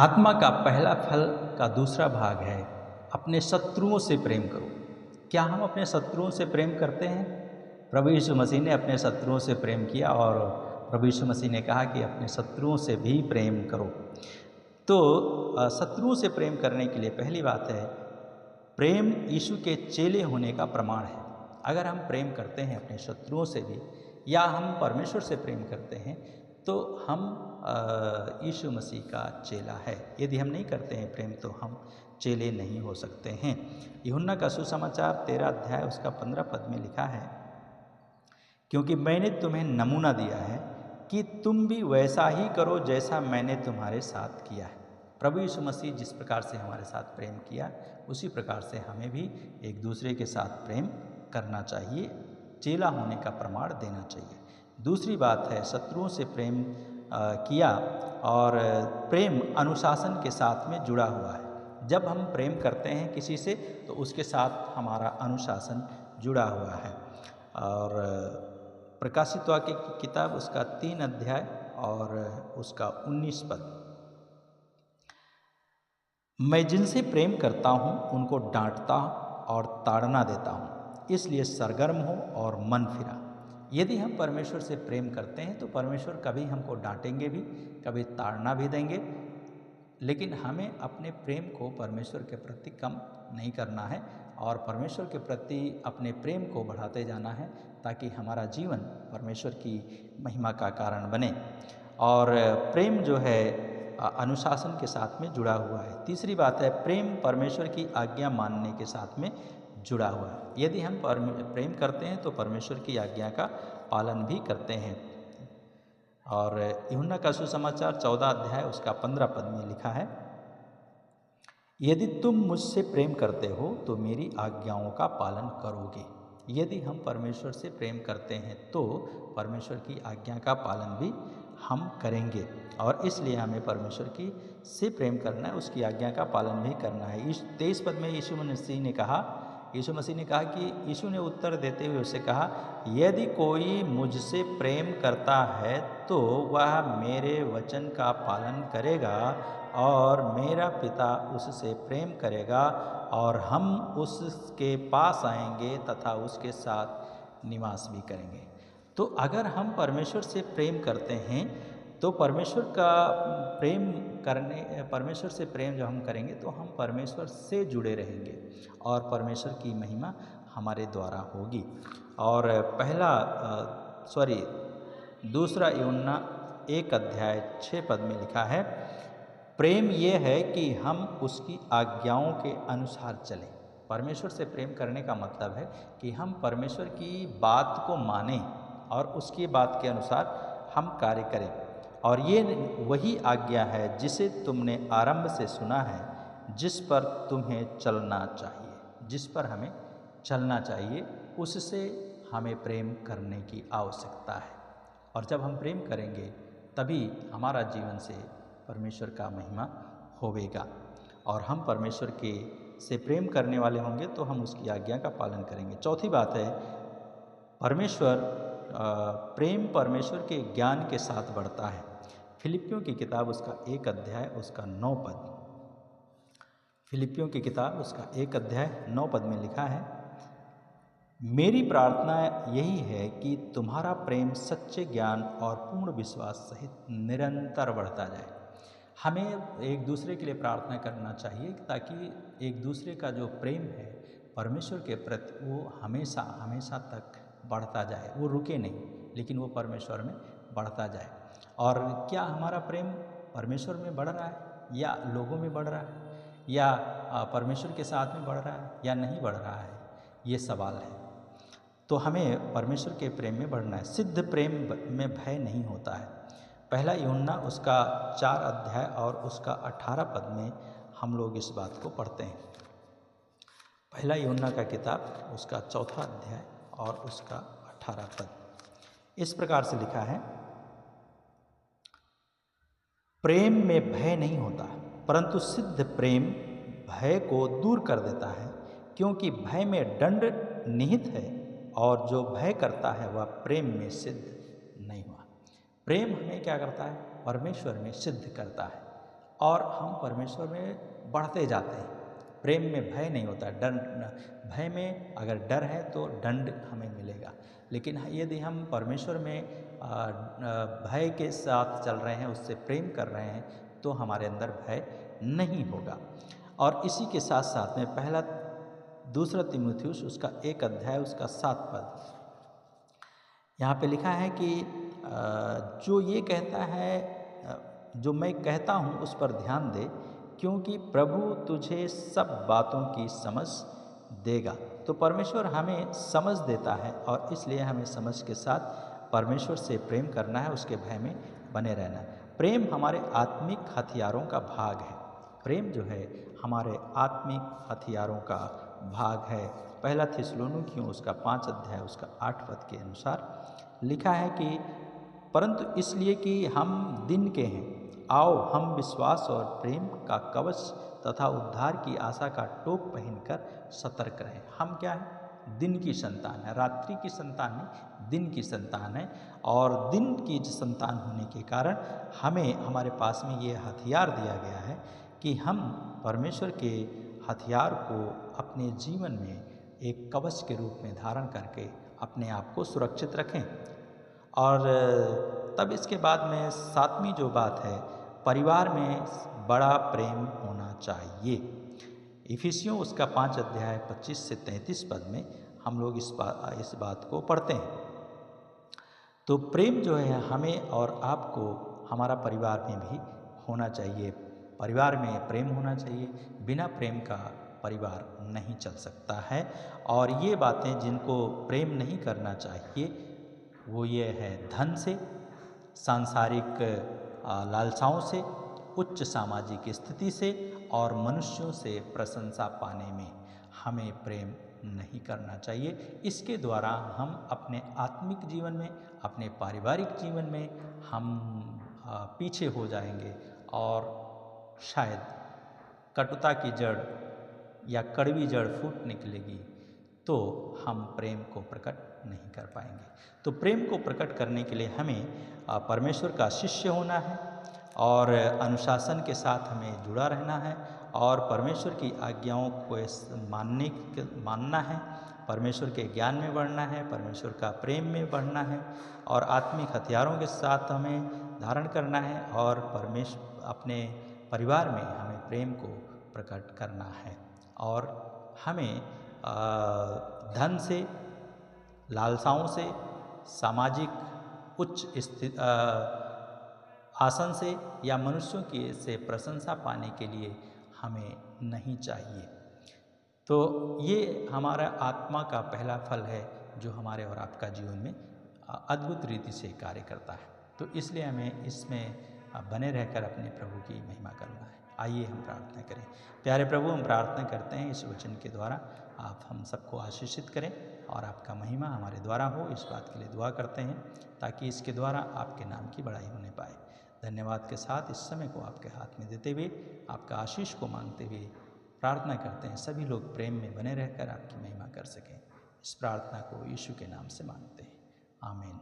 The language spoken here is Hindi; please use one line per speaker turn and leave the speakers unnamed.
आत्मा का पहला फल का दूसरा भाग है अपने शत्रुओं से प्रेम करो। क्या हम अपने शत्रुओं से प्रेम करते हैं? प्रभु यीशु मसीह ने अपने शत्रुओं से प्रेम किया और प्रभु यीशु मसीह ने कहा कि अपने शत्रुओं से भी प्रेम करो। तो शत्रुओं से प्रेम करने के लिए पहली बात है, प्रेम यीशु के चेले होने का प्रमाण है। अगर हम प्रेम करते हैं अपने शत्रुओं से भी, या हम परमेश्वर से प्रेम करते हैं, तो हम यीशु मसीह का चेला है। यदि हम नहीं करते हैं प्रेम, तो हम चेले नहीं हो सकते हैं। यूहन्ना का सुसमाचार 13 अध्याय उसका 15 पद में लिखा है, क्योंकि मैंने तुम्हें नमूना दिया है कि तुम भी वैसा ही करो जैसा मैंने तुम्हारे साथ किया है। प्रभु यीशु मसीह जिस प्रकार से हमारे साथ प्रेम किया, उसी प्रकार से हमें भी एक दूसरे के साथ प्रेम करना चाहिए, चेला होने का प्रमाण देना चाहिए। दूसरी बात है, शत्रुओं से प्रेम किया, और प्रेम अनुशासन के साथ में जुड़ा हुआ है। जब हम प्रेम करते हैं किसी से, तो उसके साथ हमारा अनुशासन जुड़ा हुआ है। और प्रकाशित वाक्य की किताब उसका 3 अध्याय और उसका 19 पद, मैं जिनसे प्रेम करता हूँ उनको डांटता और ताड़ना देता हूँ, इसलिए सरगर्म हो और मन फिरा। यदि हम परमेश्वर से प्रेम करते हैं, तो परमेश्वर कभी हमको डांटेंगे भी, कभी ताड़ना भी देंगे, लेकिन हमें अपने प्रेम को परमेश्वर के प्रति कम नहीं करना है और परमेश्वर के प्रति अपने प्रेम को बढ़ाते जाना है, ताकि हमारा जीवन परमेश्वर की महिमा का कारण बने। और प्रेम जो है अनुशासन के साथ में जुड़ा हुआ है। तीसरी बात है, प्रेम परमेश्वर की आज्ञा मानने के साथ में जुड़ा हुआ है। यदि हम प्रेम करते हैं, तो परमेश्वर की आज्ञा का पालन भी करते हैं। और यूहन्ना का सुसमाचार 14 अध्याय उसका 15 पद में लिखा है, यदि तुम मुझसे प्रेम करते हो तो मेरी आज्ञाओं का पालन करोगे। यदि हम परमेश्वर से प्रेम करते हैं, तो परमेश्वर की आज्ञा का पालन भी हम करेंगे। और इसलिए हमें परमेश्वर की से प्रेम करना है, उसकी आज्ञा का पालन भी करना है। 23 पद में यीशु मसीह ने कहा कि यीशु ने उत्तर देते हुए उससे कहा, यदि कोई मुझसे प्रेम करता है तो वह मेरे वचन का पालन करेगा, और मेरा पिता उससे प्रेम करेगा, और हम उसके पास आएंगे तथा उसके साथ निवास भी करेंगे। तो अगर हम परमेश्वर से प्रेम करते हैं, तो परमेश्वर से प्रेम जब हम करेंगे, तो हम परमेश्वर से जुड़े रहेंगे और परमेश्वर की महिमा हमारे द्वारा होगी। और दूसरा यूहन्ना 1 अध्याय 6 पद में लिखा है, प्रेम ये है कि हम उसकी आज्ञाओं के अनुसार चलें। परमेश्वर से प्रेम करने का मतलब है कि हम परमेश्वर की बात को मानें और उसकी बात के अनुसार हम कार्य करें। और ये वही आज्ञा है जिसे तुमने आरंभ से सुना है, जिस पर तुम्हें चलना चाहिए। जिस पर हमें चलना चाहिए, उससे हमें प्रेम करने की आवश्यकता है। और जब हम प्रेम करेंगे, तभी हमारा जीवन से परमेश्वर का महिमा होवेगा। और हम परमेश्वर से प्रेम करने वाले होंगे, तो हम उसकी आज्ञा का पालन करेंगे। चौथी बात है, प्रेम परमेश्वर के ज्ञान के साथ बढ़ता है। फिलिपियों की किताब उसका 1 अध्याय उसका 9 पद, फिलिपियों की किताब उसका 1 अध्याय 9 पद में लिखा है, मेरी प्रार्थना यही है कि तुम्हारा प्रेम सच्चे ज्ञान और पूर्ण विश्वास सहित निरंतर बढ़ता जाए। हमें एक दूसरे के लिए प्रार्थना करना चाहिए, ताकि एक दूसरे का जो प्रेम है परमेश्वर के प्रति, वो हमेशा हमेशा तक बढ़ता जाए। वो रुके नहीं, लेकिन वो परमेश्वर में बढ़ता जाए। और क्या हमारा प्रेम परमेश्वर में बढ़ रहा है, या लोगों में बढ़ रहा है, या परमेश्वर के साथ में बढ़ रहा है, या नहीं बढ़ रहा है, ये सवाल है। तो हमें परमेश्वर के प्रेम में बढ़ना है। सिद्ध प्रेम में भय नहीं होता है। पहला यूहन्ना उसका 4 अध्याय और उसका 18 पद में हम लोग इस बात को पढ़ते हैं। पहला यूहन्ना का किताब उसका 4 अध्याय और उसका 18 पद इस प्रकार से लिखा है, प्रेम में भय नहीं होता, परंतु सिद्ध प्रेम भय को दूर कर देता है, क्योंकि भय में दंड निहित है, और जो भय करता है वह प्रेम में सिद्ध नहीं हुआ। प्रेम हमें क्या करता है? परमेश्वर में सिद्ध करता है। और हम परमेश्वर में बढ़ते जाते हैं। प्रेम में भय नहीं होता, भय में अगर डर है तो दंड हमें मिलेगा। लेकिन यदि हम परमेश्वर में भय के साथ चल रहे हैं, उससे प्रेम कर रहे हैं, तो हमारे अंदर भय नहीं होगा। और इसी के साथ साथ में पहला दूसरा तीमुथियुस उसका 1 अध्याय उसका 7 पद, यहाँ पे लिखा है कि जो ये कहता है, जो मैं कहता हूँ उस पर ध्यान दे, क्योंकि प्रभु तुझे सब बातों की समझ देगा। तो परमेश्वर हमें समझ देता है और इसलिए हमें समझ के साथ परमेश्वर से प्रेम करना है, उसके भय में बने रहना है। प्रेम हमारे आत्मिक हथियारों का भाग है। प्रेम जो है हमारे आत्मिक हथियारों का भाग है। पहला थिस्सलुनीकियों उसका 5 अध्याय उसका 8 पद के अनुसार लिखा है कि परंतु इसलिए कि हम दिन के हैं, आओ हम विश्वास और प्रेम का कवच तथा उद्धार की आशा का टोप पहनकर सतर्क रहें। हम क्या है? दिन की संतान है, रात्रि की संतान नहीं, दिन की संतान है। और दिन की संतान होने के कारण हमें हमारे पास में ये हथियार दिया गया है कि हम परमेश्वर के हथियार को अपने जीवन में एक कवच के रूप में धारण करके अपने आप को सुरक्षित रखें। और तब इसके बाद में 7वीं जो बात है, परिवार में बड़ा प्रेम होना चाहिए। इफिसियों उसका 5 अध्याय 25 से 33 पद में हम लोग इस बात को पढ़ते हैं। तो प्रेम जो है हमें और आपको हमारा परिवार में भी होना चाहिए। परिवार में प्रेम होना चाहिए, बिना प्रेम का परिवार नहीं चल सकता है। और ये बातें जिनको प्रेम नहीं करना चाहिए वो ये है धन से, सांसारिक लालसाओं से, उच्च सामाजिक स्थिति से और मनुष्यों से प्रशंसा पाने में हमें प्रेम नहीं करना चाहिए। इसके द्वारा हम अपने आत्मिक जीवन में, अपने पारिवारिक जीवन में हम पीछे हो जाएंगे और शायद कटुता की जड़ या कड़वी जड़ फूट निकलेगी, तो हम प्रेम को प्रकट नहीं कर पाएंगे। तो प्रेम को प्रकट करने के लिए हमें परमेश्वर का शिष्य होना है और अनुशासन के साथ हमें जुड़ा रहना है और परमेश्वर की आज्ञाओं को मानना है, परमेश्वर के ज्ञान में बढ़ना है, परमेश्वर का प्रेम में बढ़ना है और आत्मिक हथियारों के साथ हमें धारण करना है और अपने परिवार में हमें प्रेम को प्रकट करना है। और हमें धन से, लालसाओं से, सामाजिक उच्च आसन से या मनुष्यों की से प्रशंसा पाने के लिए हमें नहीं चाहिए। तो ये हमारा आत्मा का पहला फल है जो हमारे और आपका जीवन में अद्भुत रीति से कार्य करता है। तो इसलिए हमें इसमें बने रहकर अपने प्रभु की महिमा करना है। आइए हम प्रार्थना करें। प्यारे प्रभु, हम प्रार्थना करते हैं इस वचन के द्वारा आप हम सबको आशीषित करें और आपका महिमा हमारे द्वारा हो, इस बात के लिए दुआ करते हैं ताकि इसके द्वारा आपके नाम की बड़ाई होने पाए। धन्यवाद के साथ इस समय को आपके हाथ में देते हुए, आपका आशीष को मांगते हुए प्रार्थना करते हैं सभी लोग प्रेम में बने रहकर आपकी महिमा कर सकें। इस प्रार्थना को यीशु के नाम से मांगते हैं, आमीन।